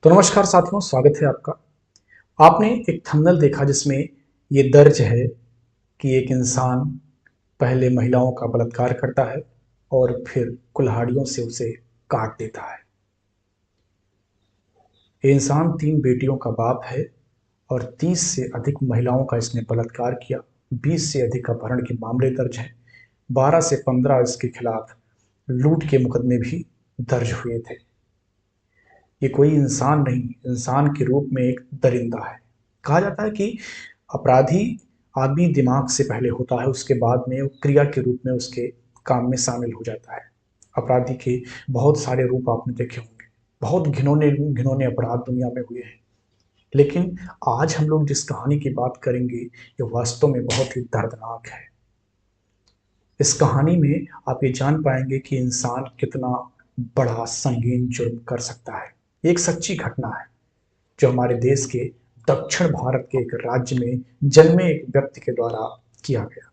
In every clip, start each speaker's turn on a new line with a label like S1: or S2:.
S1: तो नमस्कार साथियों, स्वागत है आपका। आपने एक थंबनेल देखा जिसमें ये दर्ज है कि एक इंसान पहले महिलाओं का बलात्कार करता है और फिर कुल्हाड़ियों से उसे काट देता है। ये इंसान 3 बेटियों का बाप है और 30 से अधिक महिलाओं का इसने बलात्कार किया। 20 से अधिक अपहरण के मामले दर्ज हैं। 12 से 15 इसके खिलाफ लूट के मुकदमे भी दर्ज हुए थे। ये कोई इंसान नहीं, इंसान के रूप में एक दरिंदा है। कहा जाता है कि अपराधी आदमी दिमाग से पहले होता है, उसके बाद में वो क्रिया के रूप में उसके काम में शामिल हो जाता है। अपराधी के बहुत सारे रूप आपने देखे होंगे। बहुत घिनौने घिनौने अपराध दुनिया में हुए हैं, लेकिन आज हम लोग जिस कहानी की बात करेंगे ये वास्तव में बहुत ही दर्दनाक है। इस कहानी में आप ये जान पाएंगे कि इंसान कितना बड़ा संगीन जुर्म कर सकता है। ये एक सच्ची घटना है जो हमारे देश के दक्षिण भारत के एक राज्य में जन्मे एक व्यक्ति के द्वारा किया गया।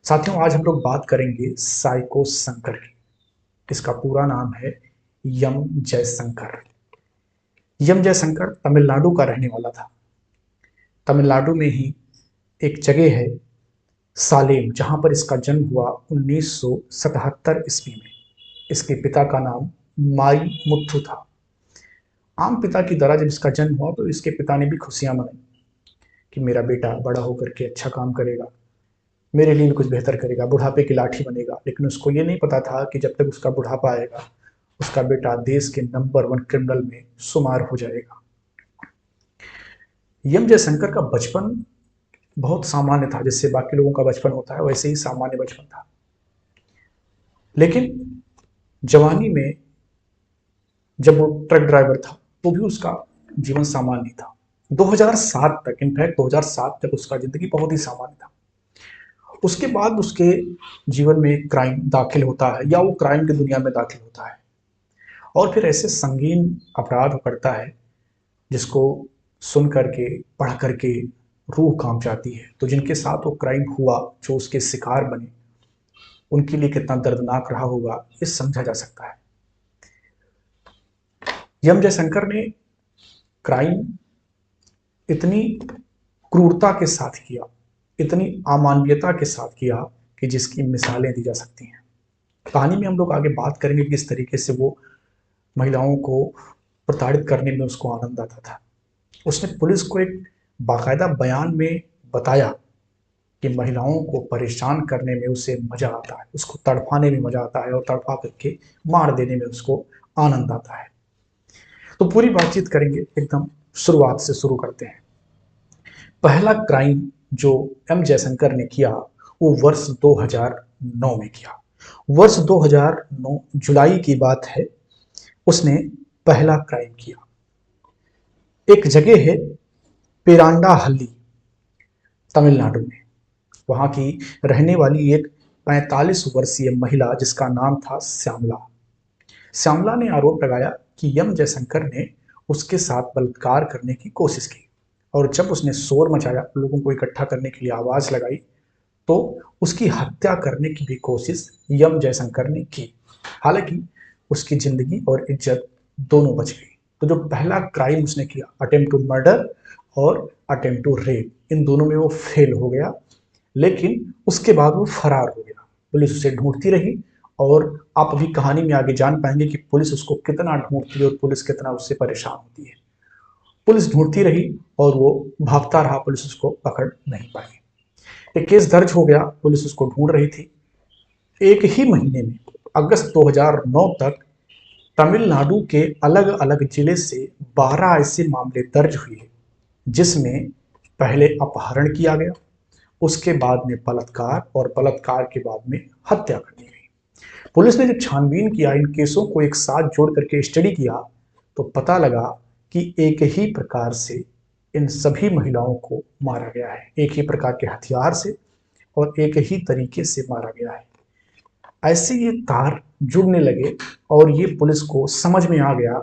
S1: साथियों, आज हम लोग बात करेंगे साइको शंकर की। इसका पूरा नाम है यम जयशंकर। यम जयशंकर तमिलनाडु का रहने वाला था। तमिलनाडु में ही एक जगह है सालेम, जहां पर इसका जन्म हुआ 1977 ईस्वी में। इसके पिता का नाम माई मुथु था। आम पिता की तरह जब इसका जन्म हुआ तो इसके पिता ने भी खुशियां मनाई कि मेरा बेटा बड़ा होकर के अच्छा काम करेगा, मेरे लिए भी कुछ बेहतर करेगा, बुढ़ापे की लाठी बनेगा। लेकिन उसको ये नहीं पता था कि जब तक उसका बुढ़ापा आएगा उसका बेटा देश के नंबर 1 क्रिमिनल में शुमार हो जाएगा। यम जयशंकर का बचपन बहुत सामान्य था। जैसे बाकी लोगों का बचपन होता है वैसे ही सामान्य बचपन था। लेकिन जवानी में जब वो ट्रक ड्राइवर था तो भी उसका जीवन सामान्य था। 2007 तक, इनफैक्ट 2007 तक उसका जिंदगी बहुत ही सामान्य था। उसके बाद उसके जीवन में क्राइम दाखिल होता है या वो क्राइम की दुनिया में दाखिल होता है और फिर ऐसे संगीन अपराध करता है जिसको सुन करके पढ़ करके रूह कांप जाती है। तो जिनके साथ वो क्राइम हुआ, जो उसके शिकार बने, उनके लिए कितना दर्दनाक रहा होगा ये समझा जा सकता है। यम जयशंकर ने क्राइम इतनी क्रूरता के साथ किया, इतनी अमानवीयता के साथ किया कि जिसकी मिसालें दी जा सकती हैं। कहानी में हम लोग आगे बात करेंगे किस तरीके से वो महिलाओं को प्रताड़ित करने में उसको आनंद आता था। उसने पुलिस को एक बाकायदा बयान में बताया कि महिलाओं को परेशान करने में उसे मजा आता है, उसको तड़पाने में मजा आता है और तड़पा करके मार देने में उसको आनंद आता है। तो पूरी बातचीत करेंगे, एकदम शुरुआत से शुरू करते हैं। पहला क्राइम जो एम जयशंकर ने किया वो वर्ष 2009 में किया। वर्ष 2009 जुलाई की बात है, उसने पहला क्राइम किया। एक जगह है पेरांडा हल्ली, तमिलनाडु में। वहां की रहने वाली एक 45 वर्षीय महिला जिसका नाम था श्यामला। श्यामला ने आरोप लगाया कि यम जयशंकर ने उसके साथ बलात्कार करने की कोशिश की और जब उसने शोर मचाया, लोगों को इकट्ठा करने के लिए आवाज लगाई, तो उसकी हत्या करने की भी कोशिश यम जयशंकर ने की। हालांकि उसकी जिंदगी और इज्जत दोनों बच गई। तो जो पहला क्राइम उसने किया, अटेम्प्ट टू मर्डर और अटेम्प्ट टू रेप, इन दोनों में वो फेल हो गया। लेकिन उसके बाद वो फरार हो गया। पुलिस उसे ढूंढती रही और आप अभी कहानी में आगे जान पाएंगे कि पुलिस उसको कितना ढूंढती है और पुलिस कितना उससे परेशान होती है। पुलिस ढूंढती रही और वो भागता रहा, पुलिस उसको पकड़ नहीं पाई। एक केस दर्ज हो गया, पुलिस उसको ढूंढ रही थी। एक ही महीने में अगस्त 2009 तक तमिलनाडु के अलग अलग जिले से 12 ऐसे मामले दर्ज हुए जिसमें पहले अपहरण किया गया, उसके बाद में बलात्कार और बलात्कार के बाद में हत्या कर दी गई। पुलिस ने जब छानबीन किया, इन केसों को एक साथ जोड़ करके स्टडी किया, तो पता लगा कि एक ही प्रकार से इन सभी महिलाओं को मारा गया है, एक ही प्रकार के हथियार से और एक ही तरीके से मारा गया है। ऐसे ये तार जुड़ने लगे और ये पुलिस को समझ में आ गया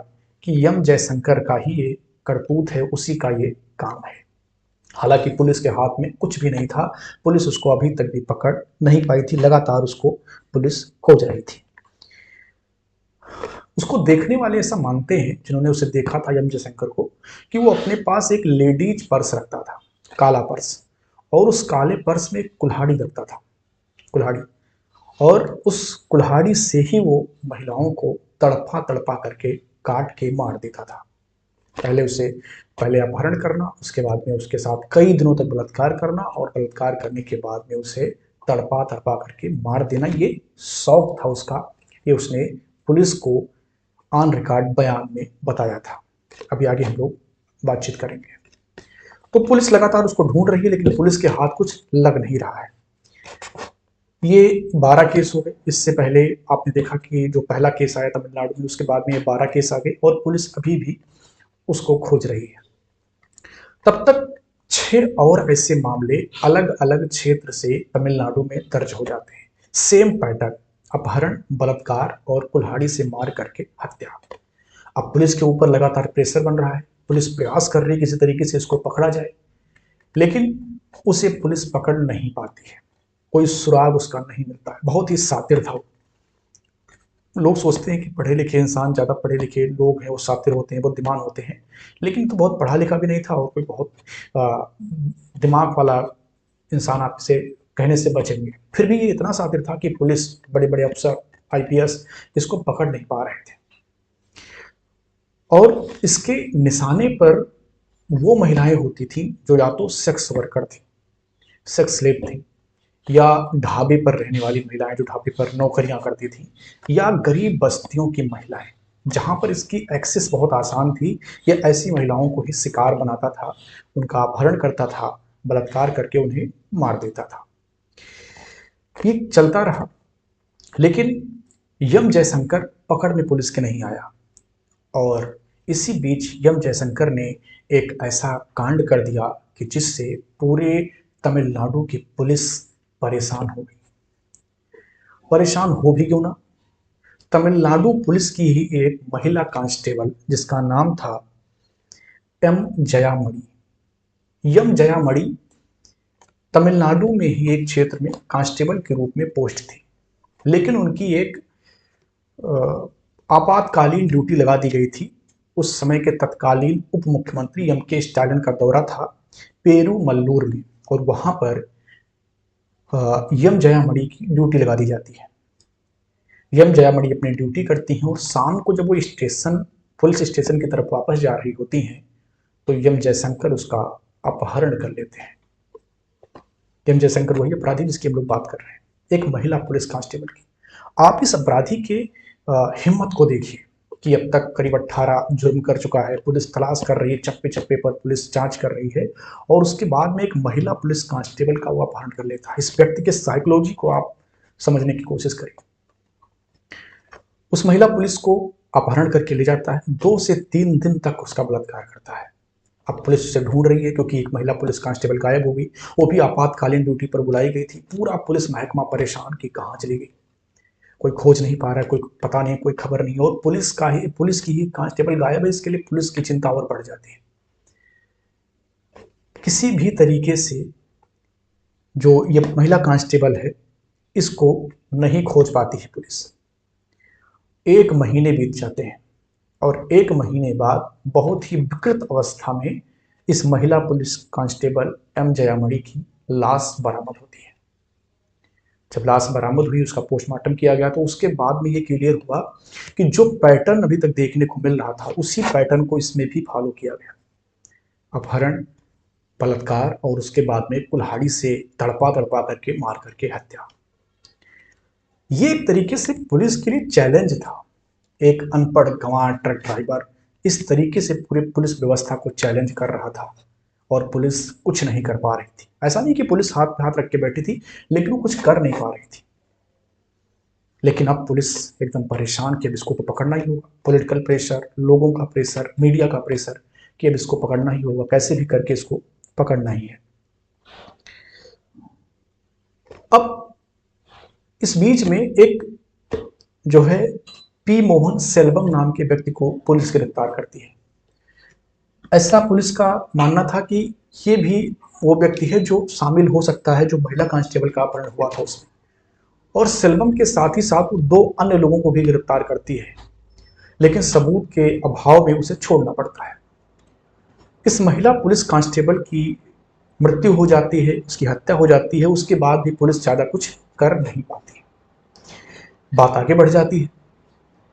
S1: कि यम जयशंकर का ही ये करतूत है, उसी का ये काम है। हालांकि पुलिस के हाथ में कुछ भी नहीं था, पुलिस उसको अभी तक भी पकड़ नहीं पाई थी, लगातार उसको पुलिस खोज रही थी। उसको देखने वाले ऐसा मानते हैं, जिन्होंने उसे देखा था एम जयशंकर को, कि वो अपने पास एक लेडीज पर्स रखता था, काला पर्स, और उस काले पर्स में एक कुल्हाड़ी रखता था, कुल्हाड़ी, और उस कुल्हाड़ी से ही वो महिलाओं को तड़पा तड़पा करके काट के मार देता था। पहले अपहरण करना, उसके बाद में उसके साथ कई दिनों तक बलात्कार करना, और बलात्कार करने के बाद में उसे तड़पा तड़पा करके मार देना, ये शौक था उसका। ये उसने पुलिस को ऑन रिकॉर्ड बयान में बताया था। अभी आगे हम लोग बातचीत करेंगे। तो पुलिस लगातार उसको ढूंढ रही है, लेकिन पुलिस के हाथ कुछ लग नहीं रहा है। ये 12 केस हो गए। इससे पहले आपने देखा कि जो पहला केस आया तमिलनाडु में, उसके बाद में ये 12 केस आ गए, और पुलिस अभी भी उसको खोज रही है। तब तक 6 और ऐसे मामले अलग अलग क्षेत्र से तमिलनाडु में दर्ज हो जाते हैं। सेम पैटर्न, अपहरण, बलात्कार और कुल्हाड़ी से मार करके हत्या। अब पुलिस के ऊपर लगातार प्रेशर बन रहा है, पुलिस प्रयास कर रही है किसी तरीके से इसको पकड़ा जाए, लेकिन उसे पुलिस पकड़ नहीं पाती है, कोई सुराग उसका नहीं मिलता है। बहुत ही सातिर था वो। लोग सोचते हैं कि पढ़े लिखे इंसान, ज़्यादा पढ़े लिखे लोग हैं वो सातिर होते हैं, बुद्धिमान होते हैं, लेकिन तो बहुत पढ़ा लिखा भी नहीं था, और कोई बहुत दिमाग वाला इंसान आप इसे कहने से बचेंगे। फिर भी ये इतना सातिर था कि पुलिस, बड़े बड़े अफसर, आईपीएस इसको पकड़ नहीं पा रहे थे। और इसके निशाने पर वो महिलाएं होती थी जो या तो सेक्स वर्कर थी, सेक्स स्लेव थी, या ढाबे पर रहने वाली महिलाएं जो ढाबे पर नौकरियां करती थी, या गरीब बस्तियों की महिलाएं जहां पर इसकी एक्सेस बहुत आसान थी। ये ऐसी महिलाओं को ही शिकार बनाता था, उनका अपहरण करता था, बलात्कार करके उन्हें मार देता था। ये चलता रहा, लेकिन यम जयशंकर पकड़ में पुलिस के नहीं आया। और इसी बीच यम जयशंकर ने एक ऐसा कांड कर दिया कि जिससे पूरे तमिलनाडु की पुलिस परेशान हो गई। परेशान हो भी क्यों ना, तमिलनाडु पुलिस की ही एक महिला कांस्टेबल, जिसका नाम था एम जयामणि। यम जयामणि तमिलनाडु में ही एक क्षेत्र में कांस्टेबल के रूप में पोस्ट थी, लेकिन उनकी एक आपातकालीन ड्यूटी लगा दी गई थी। उस समय के तत्कालीन उप मुख्यमंत्री एम के स्टालिन का दौरा था पेरूमल्लूर में, और वहां पर यम जयामणि की ड्यूटी लगा दी जाती है। यम जयामणि अपनी ड्यूटी करती हैं, और शाम को जब वो स्टेशन, पुलिस स्टेशन की तरफ वापस जा रही होती हैं, तो यम जयशंकर उसका अपहरण कर लेते हैं। यम जयशंकर वही अपराधी जिसकी हम लोग बात कर रहे हैं, एक महिला पुलिस कांस्टेबल की। आप इस अपराधी के हिम्मत को देखिए कि अब तक करीब 18 जुर्म कर चुका है, पुलिस तलाश कर रही है, चप्पे चप्पे पर पुलिस जांच कर रही है, और उसके बाद में एक महिला पुलिस कांस्टेबल का वो अपहरण कर लेता है। इस व्यक्ति के साइकोलॉजी को आप समझने की कोशिश करें। उस महिला पुलिस को अपहरण करके ले जाता है, 2 से 3 दिन तक उसका बलात्कार करता है। अब पुलिस उसे ढूंढ रही है, क्योंकि एक महिला पुलिस कांस्टेबल गायब हो गई, वो भी आपातकालीन ड्यूटी पर बुलाई गई थी। पूरा पुलिस महकमा परेशान कि कहाँ चली गई, कोई खोज नहीं पा रहा है, कोई पता नहीं, कोई खबर नहीं, और पुलिस की ही कांस्टेबल गायब है। इसके लिए पुलिस की चिंता और बढ़ जाती है। किसी भी तरीके से जो ये महिला कांस्टेबल है, इसको नहीं खोज पाती है पुलिस। 1 महीने बीत जाते हैं, और 1 महीने बाद बहुत ही विकृत अवस्था में इस महिला पुलिस कांस्टेबल एम जयामणि की लाश बरामद होती है। जब लाश बरामद हुई, उसका पोस्टमार्टम किया गया, तो उसके बाद में ये क्लियर हुआ कि जो पैटर्न अभी तक देखने को मिल रहा था, उसी पैटर्न को इसमें भी फॉलो किया गया। अपहरण, बलात्कार, और उसके बाद में कुल्हाड़ी से तड़पा तड़पा करके मार करके हत्या। ये एक तरीके से पुलिस के लिए चैलेंज था। एक अनपढ़ गंवार ट्रक ड्राइवर इस तरीके से पूरे पुलिस व्यवस्था को चैलेंज कर रहा था, और पुलिस कुछ नहीं कर पा रही थी। ऐसा नहीं कि पुलिस हाथ पे हाथ रख के बैठी थी, लेकिन वो कुछ कर नहीं पा रही थी। लेकिन अब पुलिस एकदम परेशान कि अब इसको तो पकड़ना ही होगा। पॉलिटिकल प्रेशर, लोगों का प्रेशर, मीडिया का प्रेशर कि अब इसको पकड़ना ही होगा, कैसे भी करके इसको पकड़ना ही है। अब इस बीच में एक जो है पी मोहन सेल्वम नाम के व्यक्ति को पुलिस गिरफ्तार करती है। ऐसा पुलिस का मानना था कि ये भी वो व्यक्ति है जो शामिल हो सकता है जो महिला कांस्टेबल का अपहरण हुआ था उसमें। और सेल्वम के साथ ही साथ वो 2 अन्य लोगों को भी गिरफ्तार करती है। लेकिन सबूत के अभाव में उसे छोड़ना पड़ता है। इस महिला पुलिस कांस्टेबल की मृत्यु हो जाती है, उसकी हत्या हो जाती है। उसके बाद भी पुलिस ज्यादा कुछ कर नहीं पाती, बात आगे बढ़ जाती है,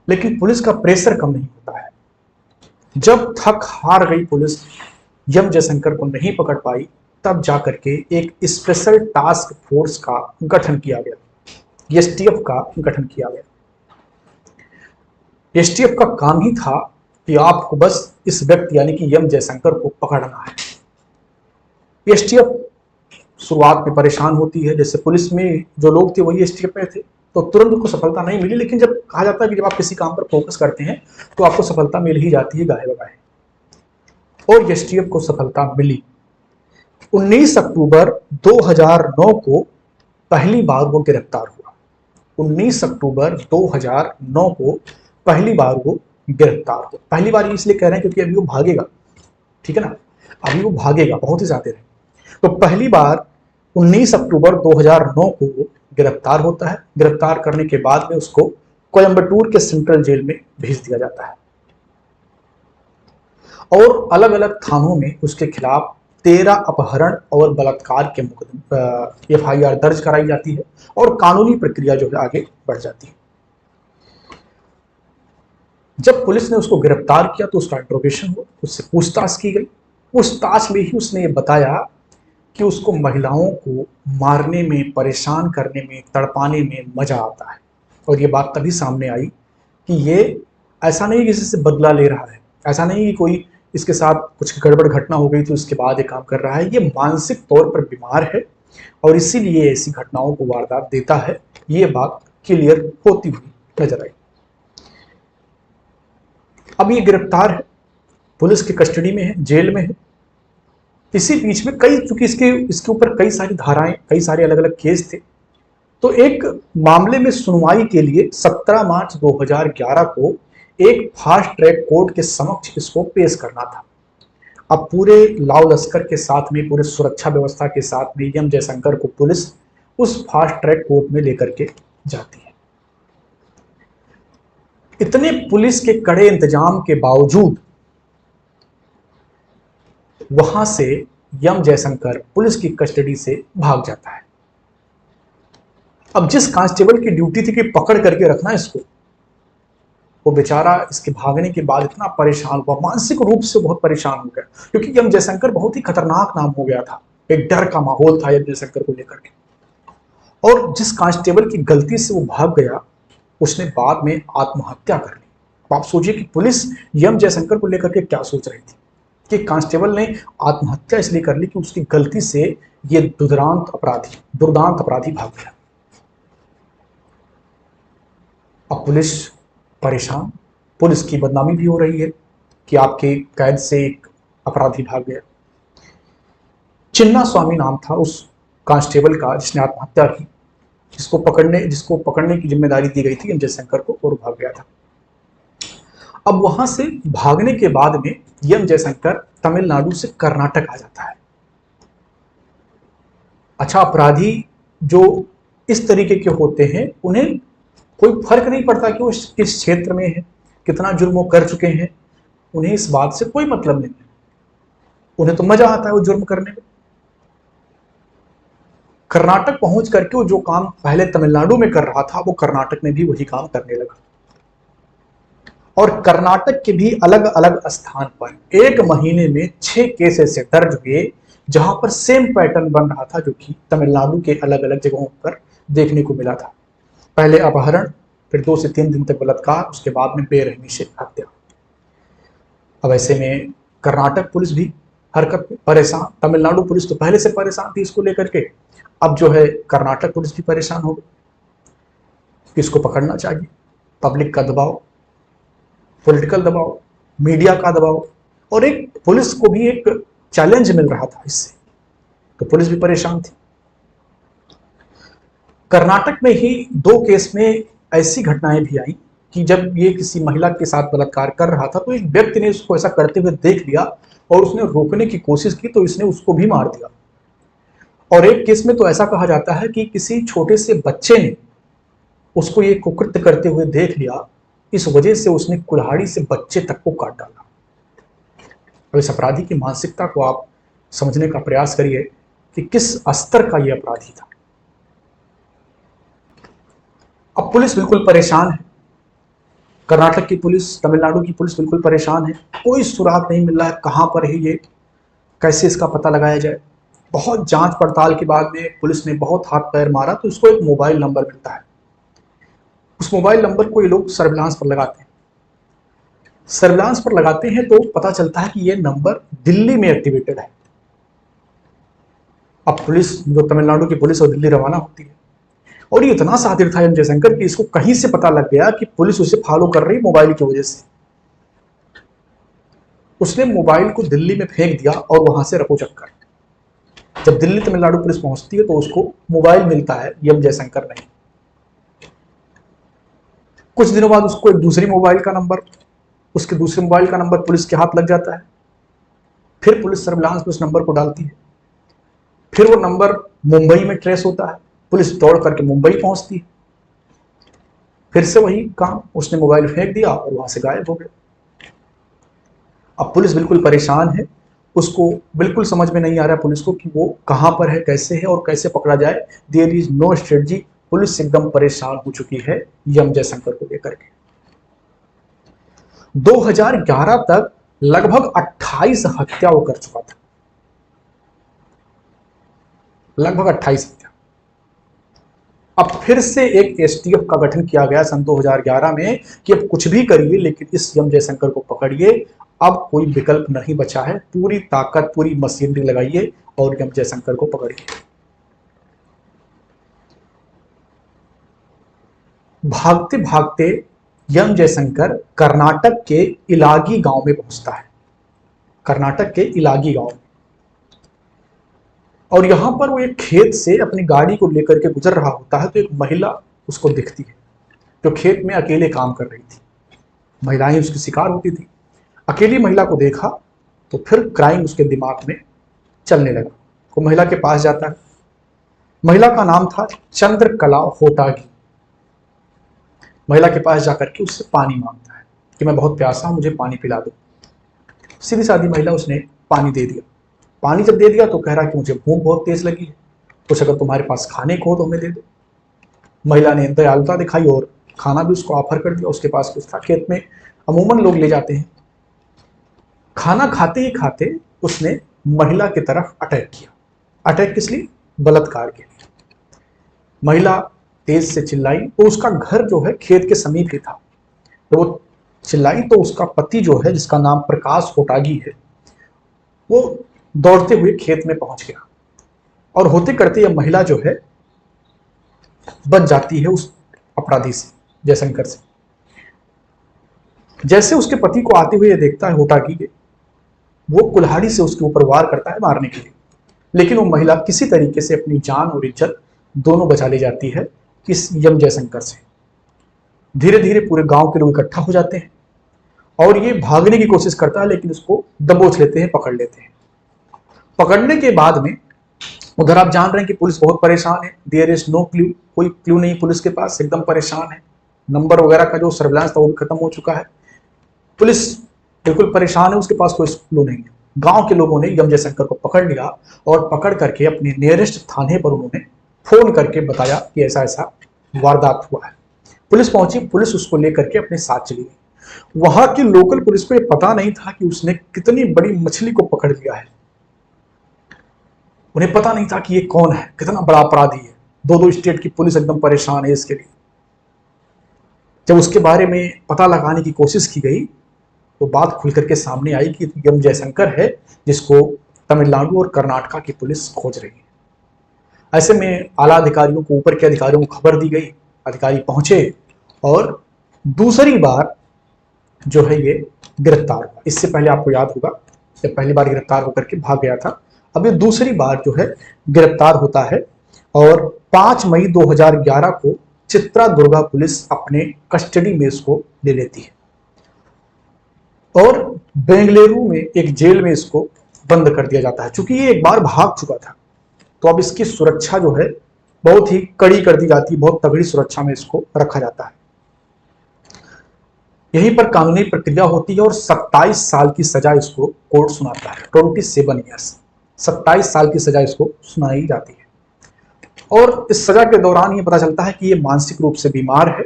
S1: लेकिन पुलिस का प्रेशर कम नहीं होता है। जब थक हार गई पुलिस, एम जयशंकर को नहीं पकड़ पाई, तब जाकर के एक स्पेशल टास्क फोर्स का गठन किया गया, एसटीएफ का गठन किया गया। एसटीएफ का काम ही था कि आपको बस इस व्यक्ति यानी कि एम जयशंकर को पकड़ना है। एसटीएफ शुरुआत में परेशान होती है, जैसे पुलिस में जो लोग थे वही एसटीएफ में थे, तो तुरंत उनको सफलता नहीं मिली। लेकिन जब कहा जाता है कि जब आप किसी काम पर फोकस करते हैं तो आपको सफलता मिल ही जाती है गाहे बगाहे, और एसटीएफ को सफलता मिली। 19 अक्टूबर 2009 को पहली बार वो गिरफ्तार हुआ। 19 अक्टूबर 2009 को पहली बार वो गिरफ्तार हुआ। पहली बार इसलिए कह रहे हैं क्योंकि अभी वो भागेगा, ठीक है ना, अभी वो भागेगा, बहुत ही ज्यादा रहे। तो पहली बार 19 अक्टूबर 2009 को गिरफ्तार होता है। गिरफ्तार करने के बाद में उसको कोयंबटूर के सेंट्रल जेल में भेज दिया जाता है, और अलग अलग थानों में उसके खिलाफ 13 अपहरण और बलात्कार के मुकदमे एफआईआर दर्ज कराई जाती है, और कानूनी प्रक्रिया जो है आगे बढ़ जाती है। जब पुलिस ने उसको गिरफ्तार किया तो उसका इंट्रोगेशन हुआ, उससे पूछताछ की गई। पूछताछ में ही उसने ये बताया कि उसको महिलाओं को मारने में, परेशान करने में, तड़पाने में मजा आता है। और ये बात तभी सामने आई कि ये ऐसा नहीं किसी से बदला ले रहा है, ऐसा नहीं कि कोई इसके साथ कुछ गड़बड़ घटना हो गई तो इसके बाद ये काम कर रहा है। ये मानसिक तौर पर बीमार है और इसीलिए ऐसी घटनाओं को वारदात देता है। ये बात क्लियर होती हुई नजर आई। अब ये गिरफ्तार है, पुलिस की कस्टडी में है, जेल में है। इसी बीच में चूंकि इसके ऊपर कई सारी धाराएं, कई सारे अलग अलग केस थे, तो एक मामले में सुनवाई के लिए 17 मार्च 2011 को एक फास्ट ट्रैक कोर्ट के समक्ष इसको पेश करना था। अब पूरे लाव लश्कर के साथ में, पूरे सुरक्षा व्यवस्था के साथ में एम जयशंकर को पुलिस उस फास्ट ट्रैक कोर्ट में लेकर के जाती है। इतने पुलिस के कड़े इंतजाम के बावजूद वहां से एम जयशंकर पुलिस की कस्टडी से भाग जाता है। अब जिस कांस्टेबल की ड्यूटी थी कि पकड़ करके रखना इसको, वो बेचारा इसके भागने के बाद इतना परेशान हुआ, मानसिक रूप से बहुत परेशान हो गया, क्योंकि एम जयशंकर बहुत ही खतरनाक नाम हो गया था। एक डर का माहौल था एम जयशंकर को लेकर के। और जिस कांस्टेबल की गलती से वो भाग गया, उसने बाद में आत्महत्या कर ली। आप सोचिए कि पुलिस एम जयशंकर को लेकर के क्या सोच रही थी, कि कांस्टेबल ने आत्महत्या इसलिए कर ली कि उसकी गलती से ये दुर्दांत अपराधी भाग गया। अब पुलिस परेशान, पुलिस की बदनामी भी हो रही है कि आपके कैद से एक अपराधी भाग गया। चिन्ना स्वामी नाम था उस कांस्टेबल का जिसने आत्महत्या की, जिसको पकड़ने की जिम्मेदारी दी गई थी एम जयशंकर को, और भाग गया था। अब वहां से भागने के बाद में एम जयशंकर तमिलनाडु से कर्नाटक आ जाता है। अच्छा, अपराधी जो इस तरीके के होते हैं उन्हें कोई फर्क नहीं पड़ता कि वो किस क्षेत्र में है, कितना जुर्म वो कर चुके हैं, उन्हें इस बात से कोई मतलब नहीं है। उन्हें तो मजा आता है वो जुर्म करने में। कर्नाटक पहुंच करके वो जो काम पहले तमिलनाडु में कर रहा था, वो कर्नाटक में भी वही काम करने लगा। और कर्नाटक के भी अलग अलग स्थान पर 1 महीने में 6 केस ऐसे दर्ज हुए जहां पर सेम पैटर्न बन रहा था, जो कि तमिलनाडु के अलग अलग जगहों पर देखने को मिला था। पहले अपहरण, फिर 2 से 3 दिन तक बलात्कार, उसके बाद में बेरहमी से हत्या। अब ऐसे में कर्नाटक पुलिस भी हरकत में परेशान। तमिलनाडु पुलिस तो पहले से परेशान थी इसको लेकर के, अब जो है कर्नाटक पुलिस भी परेशान हो गई। इसको पकड़ना चाहिए। पब्लिक का दबाव, पॉलिटिकल दबाव, मीडिया का दबाव, और एक पुलिस को भी एक चैलेंज मिल रहा था इससे, तो पुलिस भी परेशान थी। कर्नाटक में ही 2 केस में ऐसी घटनाएं भी आई कि जब ये किसी महिला के साथ बलात्कार कर रहा था, तो एक व्यक्ति ने उसको ऐसा करते हुए देख लिया और उसने रोकने की कोशिश की, तो इसने उसको भी मार दिया। और एक केस में तो ऐसा कहा जाता है कि किसी छोटे से बच्चे ने उसको ये कुकृत्य करते हुए देख लिया इस वजह से उसने कुल्हाड़ी से बच्चे तक को काट डाला। अब इस अपराधी की मानसिकता को आप समझने का प्रयास करिए कि किस स्तर का यह अपराधी था। अब पुलिस बिल्कुल परेशान है, कर्नाटक की पुलिस, तमिलनाडु की पुलिस बिल्कुल परेशान है। कोई सुराग नहीं मिल रहा है, कहां पर है ये, कैसे इसका पता लगाया जाए। बहुत जांच पड़ताल के बाद में पुलिस ने बहुत हाथ पैर मारा तो उसको एक मोबाइल नंबर मिलता है। उस मोबाइल नंबर को ये लोग सर्विलांस पर लगाते हैं। सर्विलांस पर लगाते हैं तो पता चलता है कि ये नंबर दिल्ली में एक्टिवेटेड है। अब पुलिस, जो तमिलनाडु की पुलिस, और दिल्ली रवाना होती है। और ये इतना शातिर था एम जयशंकर कि इसको कहीं से पता लग गया कि पुलिस उसे फॉलो कर रही मोबाइल की वजह से। उसने मोबाइल को दिल्ली में फेंक दिया और वहां से रफू चक्कर। जब दिल्ली तमिलनाडु पुलिस पहुंचती है तो उसको मोबाइल मिलता है, एम जयशंकर नहीं। कुछ दिनों बाद उसको एक दूसरे मोबाइल का नंबर पुलिस के हाथ लग जाता है। फिर पुलिस सर्विलांस में उस नंबर को डालती है। फिर वो नंबर मुंबई में ट्रेस होता है, पुलिस दौड़ करके मुंबई पहुंचती है। फिर से वही काम, उसने मोबाइल फेंक दिया और वहां से गायब हो गया। अब पुलिस बिल्कुल परेशान है, उसको बिल्कुल समझ में नहीं आ रहा पुलिस को कि वो कहां पर है, कैसे है और कैसे पकड़ा जाए। There is no strategy. Police एकदम परेशान हो चुकी है एम जयशंकर को लेकर के। 2011 तक लगभग 28 हत्या वो कर चुका था, लगभग 28 हत्या। अब फिर से एक एसटीएफ का गठन किया गया सन 2011 में कि अब कुछ भी करिए लेकिन इस एम जयशंकर को पकड़िए। अब कोई विकल्प नहीं बचा है, पूरी ताकत, पूरी मशीनरी लगाइए और एम जयशंकर को पकड़िए। भागते भागते एम जयशंकर कर्नाटक के इलागी गांव में पहुंचता है, कर्नाटक के इलागी गांव में। और यहां पर वो एक खेत से अपनी गाड़ी को लेकर के गुजर रहा होता है तो एक महिला उसको दिखती है जो खेत में अकेले काम कर रही थी। महिलाएं उसकी शिकार होती थी। अकेली महिला को देखा तो फिर क्राइम उसके दिमाग में चलने लगा। वो महिला के पास जाता है। महिला का नाम था चंद्रकला होटागी। महिला के पास जाकर के उससे पानी मांगता है कि मैं बहुत प्यासा हूं, मुझे पानी पिला दो। सीधी सादी महिला, उसने पानी दे दिया। पानी जब दे दिया तो कह रहा कि मुझे भूख बहुत तेज लगी है, कुछ अगर तुम्हारे पास खाने को हो तो हमें दे दो। महिला ने दयालुता दिखाई और खाना भी उसको ऑफर कर दिया। उसके पास कुछ था, खेत में अमूमन लोग ले जाते हैं। खाना खाते ही खाते उसने महिला की तरफ अटैक किया। अटैक किस लिए? बलात्कार के लिए। महिला तेज से चिल्लाई तो उसका घर जो है खेत के समीप ही था। तो वो चिल्लाई तो उसका पति जो है, जिसका नाम प्रकाश होटागी है, वो दौड़ते हुए खेत में पहुंच गया। और होते करते यह महिला जो है बच जाती है उस अपराधी से, जयशंकर से। जैसे उसके पति को आते हुए देखता है होटागी के, वो कुल्हाड़ी से उसके ऊपर वार करता है मारने के लिए। लेकिन वो महिला किसी तरीके से अपनी जान और इज्जत दोनों बचा ले जाती है इस एम जयशंकर से। धीरे धीरे पूरे गांव के लोग इकट्ठा हो जाते हैं और ये भागने की कोशिश करता है लेकिन उसको दबोच लेते हैं, पकड़ लेते हैं। पकड़ने के बाद में उधर आप जान रहे हैं कि पुलिस बहुत परेशान है। देयर इज नो क्लू, कोई क्लू नहीं पुलिस के पास, एकदम परेशान है। नंबर वगैरह का जो सर्विलांस था वो भी खत्म हो चुका है। पुलिस बिल्कुल परेशान है, उसके पास कोई क्लू नहीं है। गांव के लोगों ने एम जयशंकर को पकड़ लिया और पकड़ करके अपने नियरेस्ट थाने पर उन्होंने फोन करके बताया कि ऐसा ऐसा वारदात हुआ है। पुलिस पहुंची, पुलिस उसको लेकर के अपने साथ चली गई। वहां की लोकल पुलिस को यह पता नहीं था कि उसने कितनी बड़ी मछली को पकड़ लिया है। उन्हें पता नहीं था कि ये कौन है, कितना बड़ा अपराधी है। दो स्टेट की पुलिस एकदम परेशान है इसके लिए। जब उसके बारे में पता लगाने की कोशिश की गई तो बात खुल करके सामने आई कि एम जयशंकर है जिसको तमिलनाडु और कर्नाटक की पुलिस खोज रही है। ऐसे में आला अधिकारियों को, ऊपर के अधिकारियों को खबर दी गई। अधिकारी पहुंचे और दूसरी बार जो है ये गिरफ्तार हुआ। इससे पहले आपको याद होगा जब पहली बार गिरफ्तार होकर के भाग गया था, अब ये दूसरी बार जो है गिरफ्तार होता है। और 5 मई 2011 को चित्रादुर्गा पुलिस अपने कस्टडी में इसको ले लेती है और बेंगलुरु में एक जेल में इसको बंद कर दिया जाता है। चूंकि ये एक बार भाग चुका था तो अब इसकी सुरक्षा जो है बहुत ही कड़ी कर दी जाती है, बहुत तगड़ी सुरक्षा में इसको रखा जाता है। यहीं पर कानूनी प्रक्रिया होती है और 27 साल की सजा इसको कोर्ट सुनाता है। 27 ईयर्स, 27 साल की सजा इसको सुनाई जाती है। और इस सजा के दौरान ये पता चलता है कि ये मानसिक रूप से बीमार है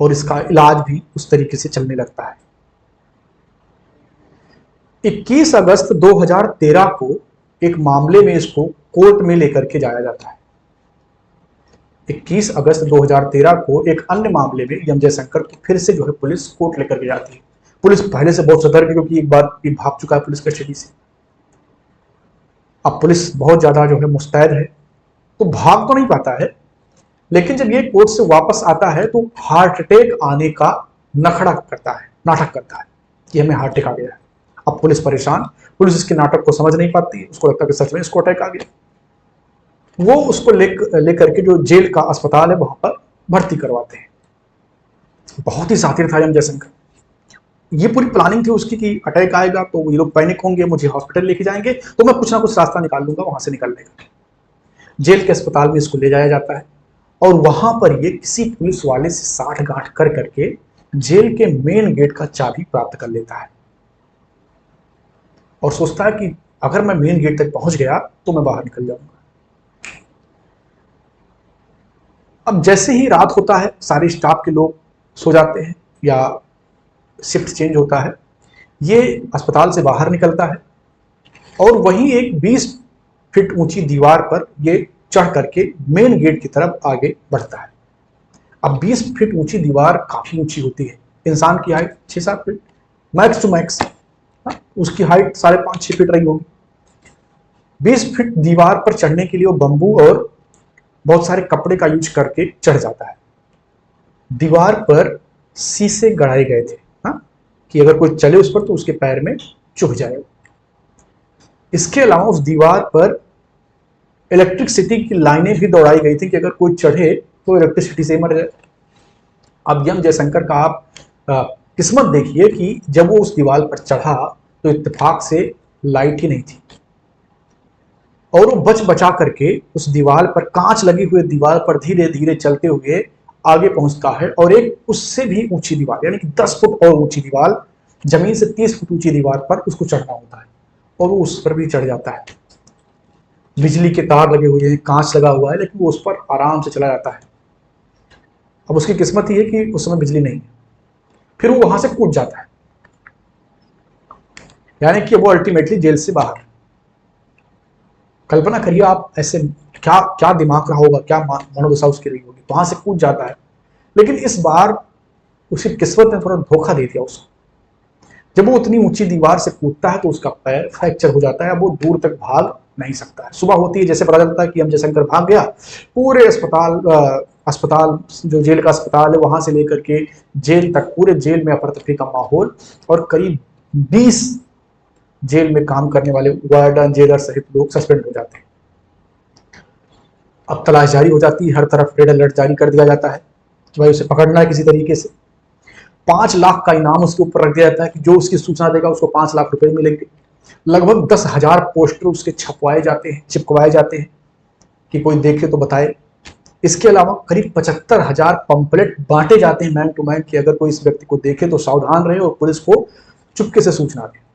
S1: और इसका इलाज भी उस तरीके से चलने लगता है। 21 अगस्त 2013 को एक मामले में इसको कोर्ट में लेकर के जाया जाता है। 21 अगस्त 2013 को एक अन्य मामले में एम जयशंकर को फिर से जो है पुलिस कोर्ट लेकर के जाती है। पुलिस पहले से बहुत सतर्क है क्योंकि एक बार ये भाग चुका है पुलिस कस्टडी से। अब पुलिस बहुत ज्यादा जो है मुस्तैद है, तो भाग तो नहीं पाता है, लेकिन जब ये कोर्ट से वापस आता है तो हार्ट अटैक आने का नखड़ा करता है, नाटक करता है कि हमें हार्ट अटैक आ गया है। अब पुलिस परेशान, पुलिस इसके नाटक को समझ नहीं पाती, उसको लगता है कि सच में इसको अटैक आ गया। वो उसको लेकर के जो जेल का अस्पताल है वहां पर भर्ती करवाते हैं। बहुत ही शातिर था एम जयशंकर। ये पूरी प्लानिंग थी उसकी कि अटैक आएगा तो ये लोग पैनिक होंगे, मुझे हॉस्पिटल लेके जाएंगे, तो मैं कुछ ना कुछ रास्ता निकाल लूंगा वहां से निकलने का। जेल के अस्पताल में इसको ले जाया जाता है और वहां पर ये किसी पुलिस वाले से साठ गांठ कर करके जेल के मेन गेट का चाबी प्राप्त कर लेता है और सोचता है कि अगर मैं मेन गेट तक पहुंच गया तो मैं बाहर निकल जाऊंगा। अब जैसे ही रात होता है, सारे स्टाफ के लोग सो जाते हैं या शिफ्ट चेंज होता है, ये अस्पताल से बाहर निकलता है और वहीं एक 20 फीट ऊंची दीवार पर ये चढ़ करके मेन गेट की तरफ आगे बढ़ता है। अब 20 फीट ऊंची दीवार काफी ऊंची होती है, इंसान की height 6-7 feet max to max, उसकी हाइट 5.5-6 फीट रही होगी। 20 फीट दीवार पर चढ़ने के लिए वो बंबू और बहुत सारे कपड़े का यूज करके चढ़ जाता है। दीवार पर शीशे गड़ाए गए थे, कि अगर कोई चले उस पर तो उसके पैर में चुभ जाए। इसके अलावा उस दीवार पर इलेक्ट्रिसिटी की लाइनें भी दौड़ाई गई थी कि अगर कोई चढ़े तो इलेक्ट्रिसिटी से मर जाए। अब एम जयशंकर का आप किस्मत देखिए कि जब वो उस दीवार पर चढ़ा तो इत्तेफाक से लाइट ही नहीं थी और वो बच बचा करके उस दीवार पर, कांच लगी हुई दीवार पर धीरे धीरे चलते हुए आगे पहुंचता है और एक उससे भी ऊंची दीवार, यानी कि 10 फुट और ऊंची दीवार, जमीन से 30 फुट ऊंची दीवार पर उसको चढ़ना होता है और वो उस पर भी चढ़ जाता है। बिजली के तार लगे हुए हैं, कांच लगा हुआ है, लेकिन वो उस पर आराम से चला जाता है। अब उसकी किस्मत ये है कि उस समय बिजली नहीं है, फिर वो वहां से कूद जाता है, यानी कि वो अल्टीमेटली जेल से बाहर। कल्पना करिए आप, ऐसे क्या क्या दिमाग रहा होगा, क्या मनोदशा उसकी रही होगी। वहां से कूद जाता है, लेकिन इस बार उसकी किस्मत ने थोड़ा धोखा दे दिया उसको। जब वो उतनी ऊंची दीवार से कूदता है तो उसका पैर फ्रैक्चर हो जाता है, अब वो दूर तक भाग नहीं सकता है। सुबह होती है, जैसे पता चलता है कि एम जयशंकर भाग गया, पूरे अस्पताल जो जेल का अस्पताल है वहां से लेकर के जेल तक, पूरे जेल में अफरा-तफरी का माहौल और करीब 20 जेल में काम करने वाले वार्डन, जेलर सहित लोग सस्पेंड हो जाते हैं। अब तलाश जारी हो जाती है, हर तरफ रेड अलर्ट जारी कर दिया जाता है कि भाई उसे पकड़ना है किसी तरीके से। 5 लाख का इनाम उसके ऊपर रख दिया जाता है कि जो उसकी सूचना देगा उसको 5 लाख रुपए मिलेंगे। लगभग 10,000 पोस्टर उसके छपवाए जाते हैं, चिपकवाए जाते हैं कि कोई देखे तो बताए। इसके अलावा करीब 75,000 पंपलेट बांटे जाते हैं मैन टू मैन कि अगर कोई इस व्यक्ति को देखे तो सावधान रहे और पुलिस को चुपके से सूचना दे।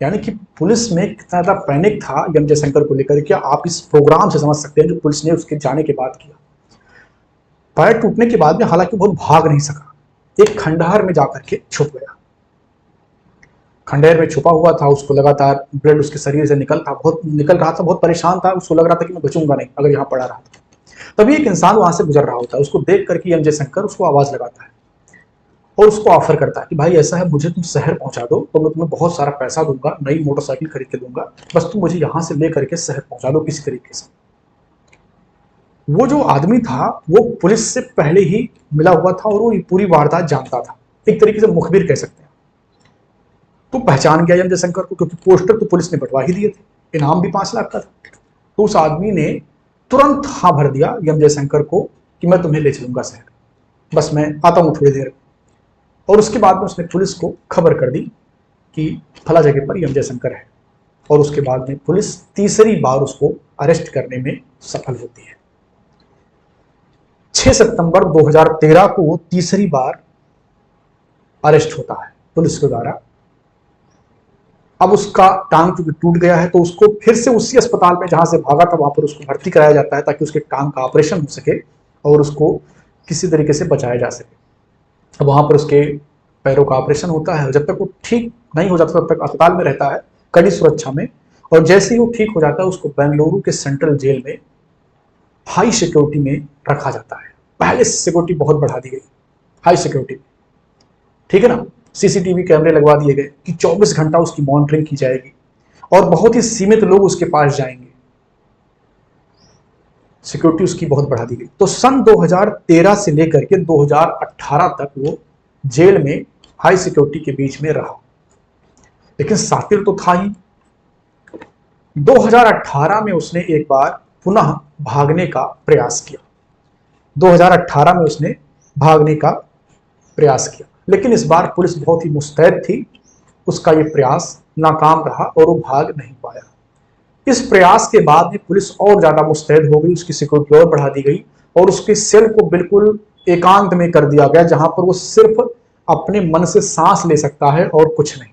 S1: यानी कि पुलिस में कितना ज्यादा पैनिक था एम जयशंकर को लेकर के आप इस प्रोग्राम से समझ सकते हैं जो पुलिस ने उसके जाने के बाद किया। पैर टूटने के बाद में हालांकि बहुत भाग नहीं सका, एक खंडहर में जाकर के छुप गया। खंडहर में छुपा हुआ था, उसको लगातार ब्लड उसके शरीर से निकल रहा था, बहुत परेशान था, उसको लग रहा था कि मैं बचूंगा नहीं अगर यहाँ पड़ा रहा था। तभी एक इंसान वहां से गुजर रहा होता है, उसको देख करके एम जयशंकर उसको आवाज लगाता है और उसको ऑफर करता है कि भाई ऐसा है, मुझे तुम शहर पहुंचा दो तो मैं तुम्हें बहुत सारा पैसा दूंगा, नई मोटरसाइकिल खरीद के दूंगा, बस तुम मुझे यहां से लेकर के शहर पहुंचा दो किसी तरीके से। वो जो आदमी था वो पुलिस से पहले ही मिला हुआ था और वो पूरी वारदात जानता था, एक तरीके से मुखबिर कह सकते हैं। तो पहचान गया एम जयशंकर को, क्योंकि पोस्टर तो पुलिस ने बंटवा ही दिए थे, इनाम भी 5 लाख का था। तो उस आदमी ने तुरंत हाँ भर दिया एम जयशंकर को कि मैं तुम्हें ले चलूंगा शहर, बस मैं आता हूँ थोड़ी देर। और उसके बाद में उसने पुलिस को खबर कर दी कि फला जगह पर एम जयशंकर है और उसके बाद में पुलिस तीसरी बार उसको अरेस्ट करने में सफल होती है। 6 सितंबर 2013 को तीसरी बार अरेस्ट होता है पुलिस के द्वारा। अब उसका टांग चूंकि टूट गया है तो उसको फिर से उसी अस्पताल में जहां से भागा था वहां पर उसको भर्ती कराया जाता है ताकि उसके टांग का ऑपरेशन हो सके और उसको किसी तरीके से बचाया जा सके। अब वहां पर उसके पैरों का ऑपरेशन होता है और जब तक वो ठीक नहीं हो जाता तब तक अस्पताल में रहता है कड़ी सुरक्षा में। और जैसे ही वो ठीक हो जाता है उसको बेंगलुरु के सेंट्रल जेल में हाई सिक्योरिटी में रखा जाता है। पहले सिक्योरिटी बहुत बढ़ा दी गई, हाई सिक्योरिटी, ठीक है ना। सीसीटीवी कैमरे लगवा दिए गए कि 24 घंटा उसकी मॉनिटरिंग की जाएगी और बहुत ही सीमित लोग उसके पास जाएंगे। सिक्योरिटी उसकी बहुत बढ़ा दी गई। तो सन 2013 से लेकर के 2018 तक वो जेल में हाई सिक्योरिटी के बीच में रहा, लेकिन शातिर तो था ही। 2018 में उसने एक बार पुनः भागने का प्रयास किया। 2018 में उसने भागने का प्रयास किया, लेकिन इस बार पुलिस बहुत ही मुस्तैद थी। उसका यह प्रयास नाकाम रहा और वो भाग नहीं पाया। इस प्रयास के बाद भी पुलिस और ज्यादा मुस्तैद हो गई, उसकी सिक्योरिटी और बढ़ा दी गई और उसके सेल को बिल्कुल एकांत में कर दिया गया जहां पर वो सिर्फ अपने मन से सांस ले सकता है और कुछ नहीं।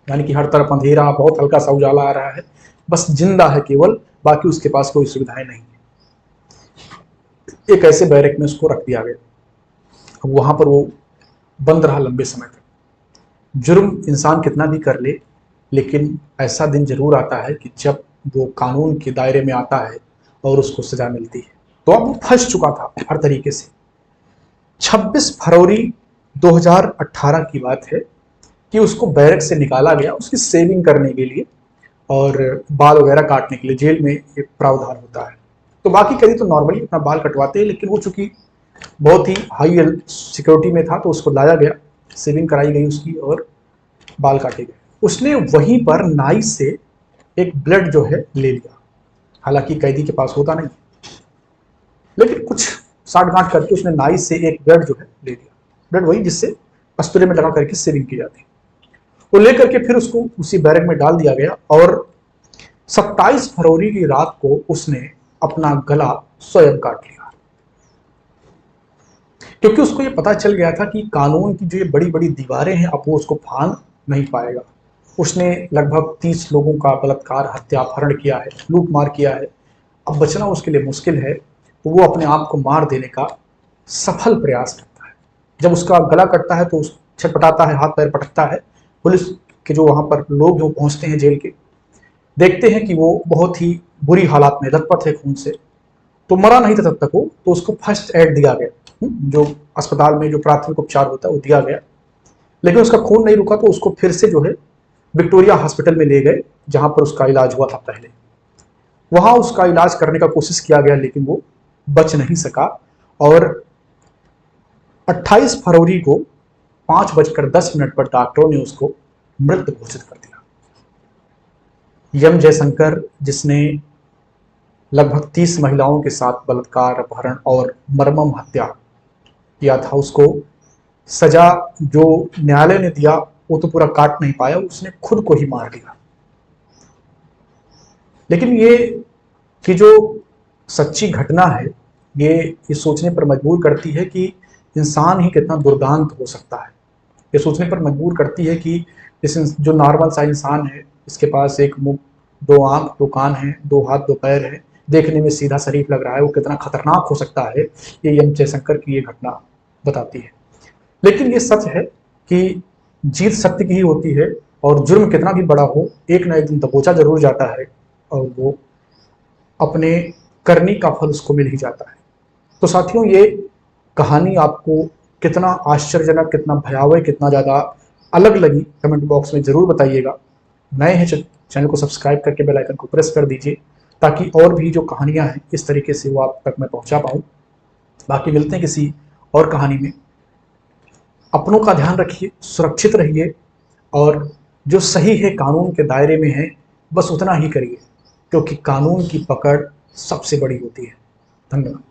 S1: यानी कि हर तरफ अंधेरा, बहुत हल्का सा उजाला आ रहा है, बस जिंदा है केवल, बाकी उसके पास कोई सुविधाएं नहीं है। एक ऐसे बैरक में उसको रख दिया गया। अब वहां पर वो बंद रहा लंबे समय तक। जुर्म इंसान कितना भी कर ले, लेकिन ऐसा दिन जरूर आता है कि जब वो कानून के दायरे में आता है और उसको सजा मिलती है। तो अब वो फंस चुका था हर तरीके से। 26 फरवरी 2018 की बात है कि उसको बैरक से निकाला गया उसकी सेविंग करने के लिए और बाल वगैरह काटने के लिए। जेल में एक प्रावधान होता है, तो बाकी कैदी तो नॉर्मली अपना बाल कटवाते हैं, लेकिन वो चूंकि बहुत ही हाई सिक्योरिटी में था तो उसको लाया गया, सेविंग कराई गई उसकी और बाल काटे गए। उसने वहीं पर नाई से एक ब्लेड जो है ले लिया। हालांकि कैदी के पास होता नहीं, लेकिन कुछ साठ गांठ करके उसने नाई से एक ब्लेड जो है ले लिया। ब्लेड वही जिससे अस्तुरे में लगा करके सेविंग की जाती है। वो लेकर के फिर उसको उसी बैरक में डाल दिया गया और 27 फरवरी की रात को उसने अपना गला स्वयं काट लिया, क्योंकि उसको ये पता चल गया था कि कानून की जो ये बड़ी बड़ी दीवारें हैं अब वो उसको फांद नहीं पाएगा। उसने लगभग 30 लोगों का बलात्कार, हत्या, अपहरण किया है, लूट मार किया है। अब बचना उसके लिए मुश्किल है, तो वो अपने आप को मार देने का सफल प्रयास करता है। जब उसका गला कटता है तो छटपटाता है, हाथ पैर पटकता है। पुलिस के जो वहां पर लोग जो पहुंचते हैं जेल के, देखते हैं कि वो बहुत ही बुरी हालात में लथपथ है खून से, तो मरा नहीं था तब तक वो, तो उसको फर्स्ट एड दिया गया। जो अस्पताल में जो प्राथमिक उपचार होता है वो दिया गया, लेकिन उसका खून नहीं रुका तो उसको फिर से जो है विक्टोरिया हॉस्पिटल में ले गए जहां पर उसका इलाज हुआ था पहले। वहां उसका इलाज करने का कोशिश किया गया लेकिन वो बच नहीं सका और 28 फरवरी को 5:10 पर डॉक्टरों ने उसको मृत घोषित कर दिया। एम जयशंकर, जिसने लगभग 30 महिलाओं के साथ बलात्कार, अपहरण और मर्मम हत्या किया था, उसको सजा जो न्यायालय ने दिया वो तो पूरा काट नहीं पाया, उसने खुद को ही मार दिया। लेकिन ये जो सच्ची घटना है ये सोचने पर मजबूर करती है कि इंसान ही कितना दुर्दांत हो सकता है। ये सोचने पर मजबूर करती है कि इस जो नॉर्मल सा इंसान है, इसके पास एक मुंह, दो आंख, दो कान हैं, दो हाथ, दो पैर हैं, देखने में सीधा शरीफ लग रहा है, वो कितना खतरनाक हो सकता है, ये एम जयशंकर की ये घटना बताती है। लेकिन ये सच है कि जीत सत्य की ही होती है और जुर्म कितना भी बड़ा हो एक ना एक दिन दबोचा जरूर जाता है और वो अपने करने का फल उसको मिल ही जाता है। तो साथियों, ये कहानी आपको कितना आश्चर्यजनक, कितना भयावह, कितना ज़्यादा अलग लगी, कमेंट बॉक्स में ज़रूर बताइएगा। नए हैं चैनल को सब्सक्राइब करके बेल आइकन को प्रेस कर दीजिए ताकि और भी जो कहानियां हैं इस तरीके से वो आप तक मैं पहुंचा पाऊँ। बाकी मिलते हैं किसी और कहानी में। अपनों का ध्यान रखिए, सुरक्षित रहिए और जो सही है कानून के दायरे में है बस उतना ही करिए, क्योंकि कानून की पकड़ सबसे बड़ी होती है। धन्यवाद।